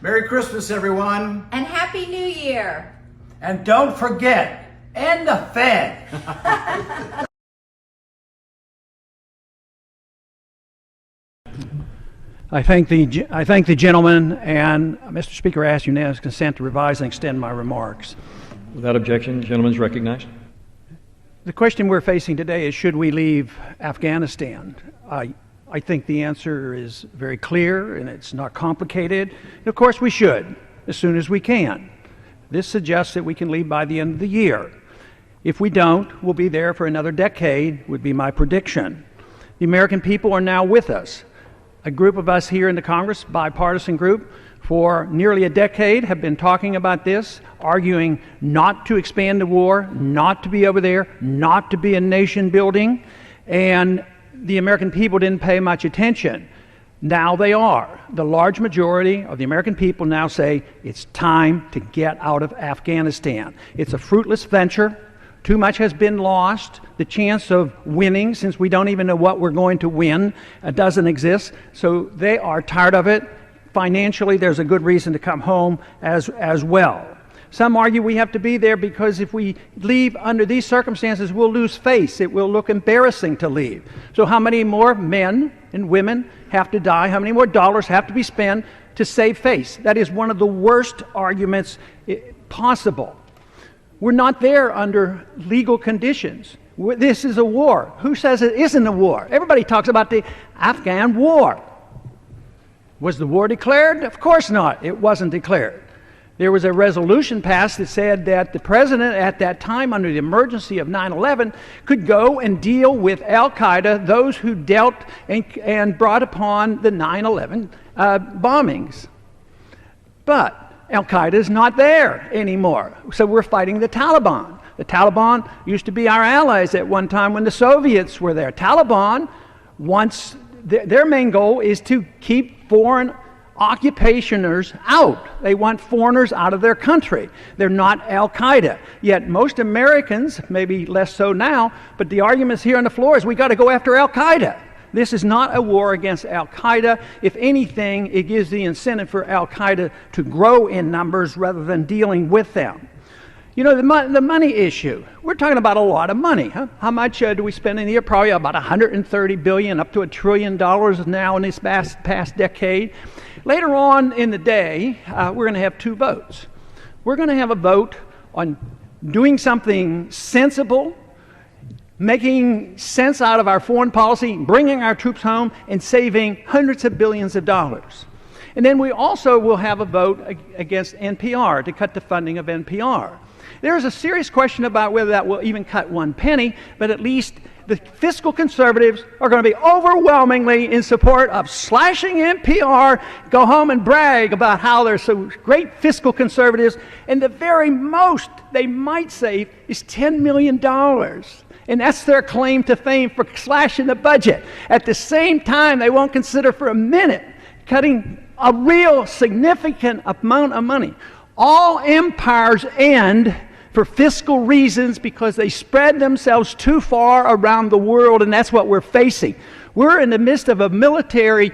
Merry Christmas, everyone. And Happy New Year. And don't forget, end the Fed. I thank the gentleman, and Mr. Speaker, I ask unanimous consent to revise and extend my remarks. Without objection, the gentleman is recognized. The question we're facing today is, should we leave Afghanistan? I think the answer is very clear, and it's not complicated. And of course, we should, as soon as we can. This suggests that we can leave by the end of the year. If we don't, we'll be there for another decade, would be my prediction. The American people are now with us. A group of us here in the Congress, bipartisan group, for nearly a decade have been talking about this, arguing not to expand the war, not to be over there, not to be a nation building, and the American people didn't pay much attention. Now they are. The large majority of the American people now say it's time to get out of Afghanistan. It's a fruitless venture. Too much has been lost. The chance of winning, since we don't even know what we're going to win, doesn't exist. So they are tired of it. Financially, there's a good reason to come home as well. Some argue we have to be there because if we leave under these circumstances, we'll lose face. It will look embarrassing to leave. So how many more men and women have to die? How many more dollars have to be spent to save face? That is one of the worst arguments possible. We're not there under legal conditions. This is a war. Who says it isn't a war? Everybody talks about the Afghan war. Was the war declared? Of course not. It wasn't declared. There was a resolution passed that said that the president at that time, under the emergency of 9/11, could go and deal with Al-Qaeda, those who dealt and brought upon the 9/11 bombings. But Al-Qaeda is not there anymore, so we're fighting the Taliban. The Taliban used to be our allies at one time when the Soviets were there. Taliban wants, their main goal is to keep foreign occupationers out. They want foreigners out of their country. They're not Al-Qaeda. Yet most Americans, maybe less so now, but the arguments here on the floor is we got to go after Al-Qaeda. This is not a war against Al-Qaeda. If anything, it gives the incentive for Al-Qaeda to grow in numbers rather than dealing with them. You know, the money issue, we're talking about a lot of money. Huh? How much do we spend in a year? Probably about $130 billion, up to $1 trillion now in this past decade. Later on in the day, we're going to have two votes. We're going to have a vote on doing something sensible, making sense out of our foreign policy, bringing our troops home, and saving hundreds of billions of dollars. And then we also will have a vote against NPR, to cut the funding of NPR. There is a serious question about whether that will even cut one penny, but at least the fiscal conservatives are going to be overwhelmingly in support of slashing NPR, go home and brag about how they're so great fiscal conservatives, and the very most they might save is $10 million. And that's their claim to fame for slashing the budget. At the same time, they won't consider for a minute cutting a real significant amount of money. All empires end for fiscal reasons because they spread themselves too far around the world, and that's what we're facing. We're in the midst of a military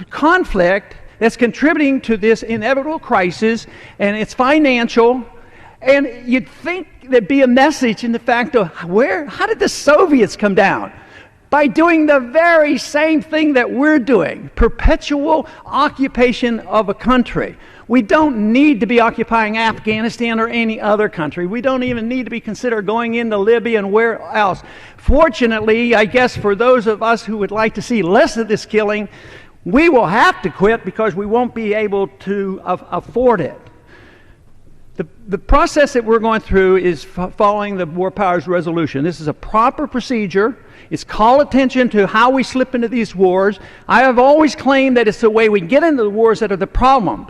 conflict that's contributing to this inevitable crisis, and it's financial. And you'd think there'd be a message in the fact of how did the Soviets come down? By doing the very same thing that we're doing, perpetual occupation of a country. We don't need to be occupying Afghanistan or any other country. We don't even need to be considered going into Libya and where else. Fortunately, I guess for those of us who would like to see less of this killing, we will have to quit because we won't be able to afford it. The process that we're going through is following the War Powers Resolution. This is a proper procedure. It's call attention to how we slip into these wars. I have always claimed that it's the way we get into the wars that are the problem.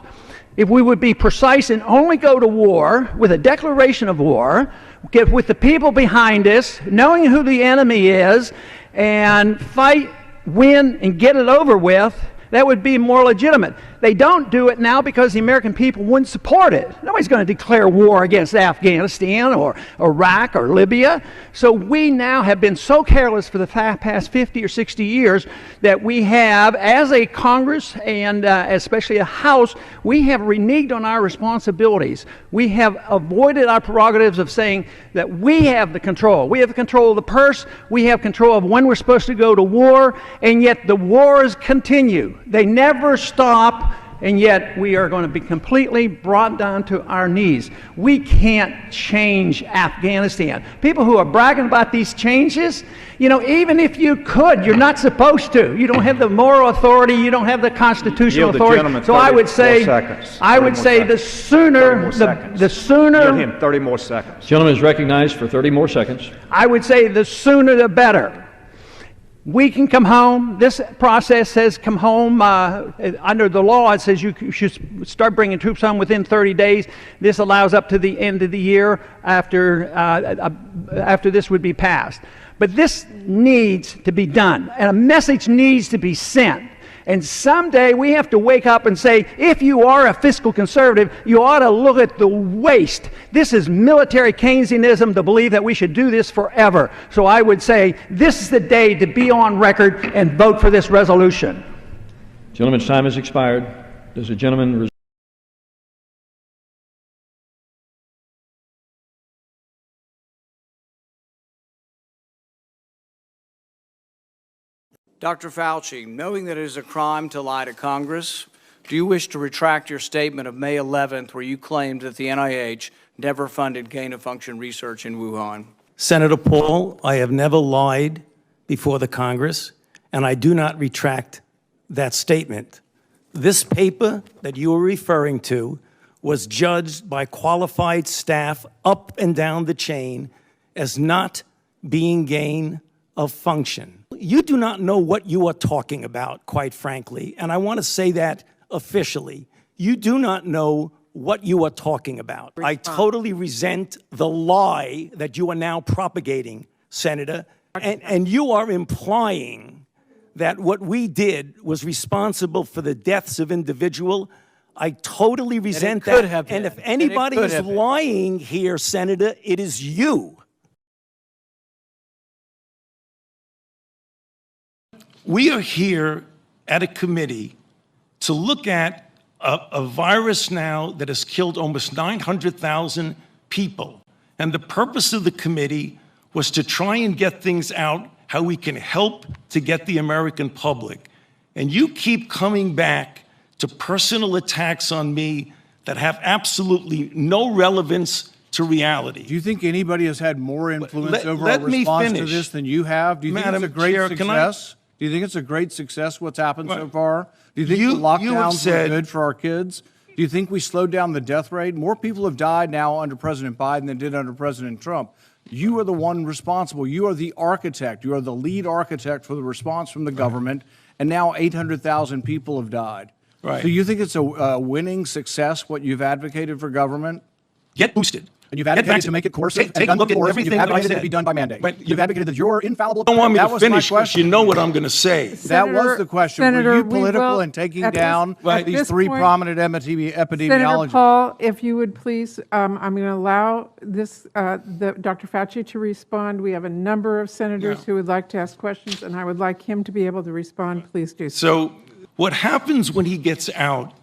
If we would be precise and only go to war with a declaration of war, get with the people behind us, knowing who the enemy is, and fight, win, and get it over with, that would be more legitimate. They don't do it now because the American people wouldn't support it. Nobody's going to declare war against Afghanistan or Iraq or Libya. So we now have been so careless for the past 50 or 60 years that we have, as a Congress and especially a House, we have reneged on our responsibilities. We have avoided our prerogatives of saying that we have the control. We have the control of the purse. We have control of when we're supposed to go to war, and yet the wars continue. They never stop, and yet we are going to be completely brought down to our knees. We can't change Afghanistan. People who are bragging about these changes, you know, even if you could, you're not supposed to. You don't have the moral authority. You don't have the constitutional authority. So I would say, the sooner, the sooner. Give him 30 more seconds. Gentleman is recognized for 30 more seconds. I would say the sooner the better. We can come home. This process says come home. Under the law, it says you should start bringing troops home within 30 days. This allows up to the end of the year after this would be passed. But this needs to be done, and a message needs to be sent. And someday we have to wake up and say, if you are a fiscal conservative, you ought to look at the waste. This is military Keynesianism to believe that we should do this forever. So I would say this is the day to be on record and vote for this resolution. Gentleman's time has expired. Does the gentleman Dr. Fauci, knowing that it is a crime to lie to Congress, do you wish to retract your statement of May 11th where you claimed that the NIH never funded gain-of-function research in Wuhan? Senator Paul, I have never lied before the Congress, and I do not retract that statement. This paper that you are referring to was judged by qualified staff up and down the chain as not being gain of function. You do not know what you are talking about, quite frankly, and I want to say that officially. You do not know what you are talking about. I totally resent the lie that you are now propagating, Senator, and you are implying that what we did was responsible for the deaths of individuals. I totally resent that. And if anybody is lying here, Senator, it is you. We are here at a committee to look at a virus now that has killed almost 900,000 people. And the purpose of the committee was to try and get things out, how we can help to get the American public. And you keep coming back to personal attacks on me that have absolutely no relevance to reality. Do you think anybody has had more influence over our response to this than you have? Do you think it's a great success? Do you think it's a great success what's happened so far? Do you think the lockdowns were good for our kids? Do you think we slowed down the death rate? More people have died now under President Biden than did under President Trump. You are the one responsible. You are the architect. You are the lead architect for the response from the government, and now 800,000 people have died. Right. Do you think it's a winning success, what you've advocated for government? Get boosted. And you've advocated to make it coercive. Take a look at everything that I said. You've advocated it to be done by mandate. But you've advocated that you're infallible. Don't want me that to was finish my because question. you know what I'm going to say. That was the question. Senator, were you political in taking down these three prominent epidemiologists? Senator Paul, if you would please, I'm going to allow this, Dr. Fauci to respond. We have a number of senators who would like to ask questions, and I would like him to be able to respond. Please do so. So what happens when he gets out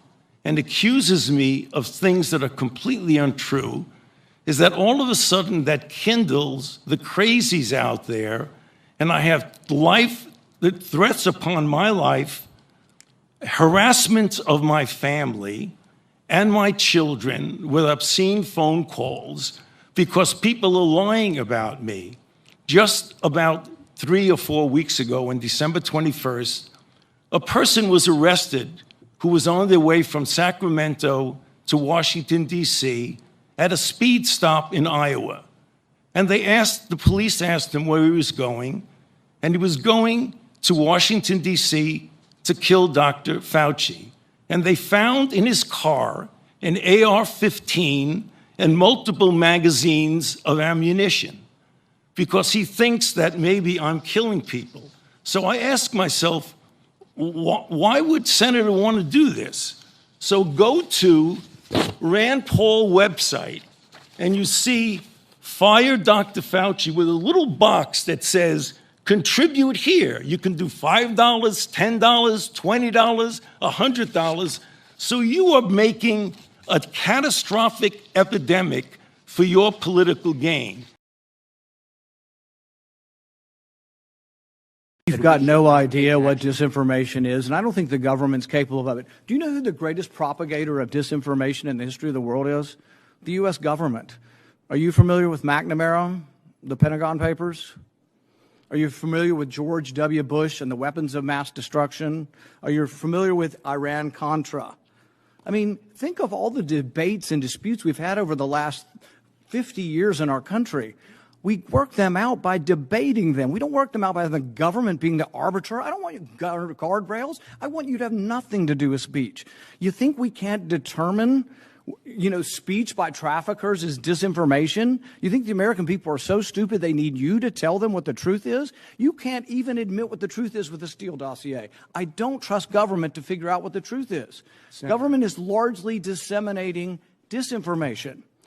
and accuses me of things that are completely untrue is that all of a sudden that kindles the crazies out there, and I have threats upon my life, harassment of my family and my children with obscene phone calls because people are lying about me. Just about 3 or 4 weeks ago, on December 21st, a person was arrested who was on their way from Sacramento to Washington, D.C., at a speed stop in Iowa. And the police asked him where he was going, and he was going to Washington, D.C. to kill Dr. Fauci. And they found in his car an AR-15 and multiple magazines of ammunition because he thinks that maybe I'm killing people. So I ask myself, why would Senator want to do this? So go to Rand Paul website, and you see Fire Dr. Fauci with a little box that says, contribute here. You can do $5, $10, $20, $100. So you are making a catastrophic epidemic for your political gain. You've got no idea what disinformation is, and I don't think the government's capable of it. Do you know who the greatest propagator of disinformation in the history of the world is? The U.S. government. Are you familiar with McNamara, the Pentagon Papers? Are you familiar with George W. Bush and the weapons of mass destruction? Are you familiar with Iran-Contra? I mean, think of all the debates and disputes we've had over the last 50 years in our country. We work them out by debating them. We don't work them out by the government being the arbiter. I don't want you guardrails. I want you to have nothing to do with speech. You think we can't determine, speech by traffickers is disinformation? You think the American people are so stupid they need you to tell them what the truth is? You can't even admit what the truth is with the Steele dossier. I don't trust government to figure out what the truth is. Government is largely disseminating disinformation.